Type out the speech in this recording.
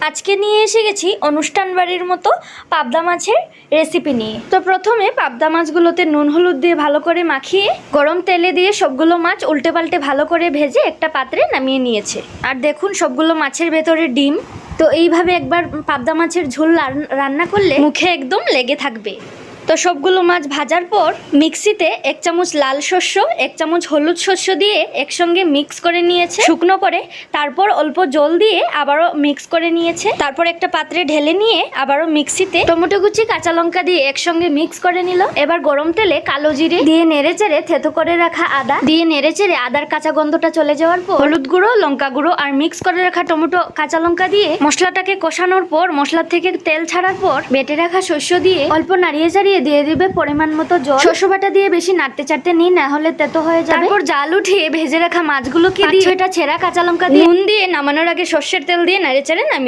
আজকে নিয়ে এসে গেছি অনুষ্ঠান বাড়ির মতো পাবদা মাছের রেসিপি নিয়ে। তো প্রথমে পাবদা মাছগুলোতে নুন হলুদ দিয়ে ভালো করে মাখিয়ে গরম তেলে দিয়ে সবগুলো মাছ উল্টে পাল্টে ভালো করে ভেজে একটা পাত্রে নামিয়ে নিয়েছে। আর দেখুন সবগুলো মাছের ভেতরে ডিম। তো এইভাবে একবার পাবদা মাছের ঝোল রান্না করলে মুখে একদম লেগে থাকবে। তো সবগুলো মাছ ভাজার পর মিক্সিতে 1 চামচ লাল শস্য 1 চামচ হলুদ শস্য দিয়ে একসঙ্গে মিক্স করে নিয়েছে শুকনো করে। তারপর অল্প জল দিয়ে আবারও মিক্স করে নিয়েছে। তারপর একটা পাত্রে ঢেলে নিয়ে আবারও মিক্সিতে টমেটো কুচি কাঁচা লঙ্কা দিয়ে একসঙ্গে মিক্স করে নিল। এবার গরম তেলে কালো জিরে দিয়ে নেড়েচেড়ে থেতো করে রাখা আদা দিয়ে নেড়েচেড়ে আদার কাঁচা গন্ধটা চলে যাওয়ার পর হলুদ গুঁড়ো লঙ্কা গুঁড়ো আর মিক্স করে রাখা টমেটো কাঁচা লঙ্কা দিয়ে মশলাটাকে কষানোর পর মশলা থেকে তেল ছাড়ার পর বেটে রাখা শস্য দিয়ে অল্প নাড়িয়ে চাড়িয়ে দিয়ে দিবে পরিমাণ মতো জল। শস্য বাটা দিয়ে বেশি নাড়তে চাড়তে নিই, না হলে তেতো হয়ে যাবে। তারপর জাল উঠিয়ে ভেজে রাখা মাছগুলোকে দিয়ে 6টা ছেঁড়া কাঁচা লঙ্কা দিয়ে নুন দিয়ে নামানোর আগে সর্ষের তেল দিয়ে নাড়ে চাড়ে নামিয়ে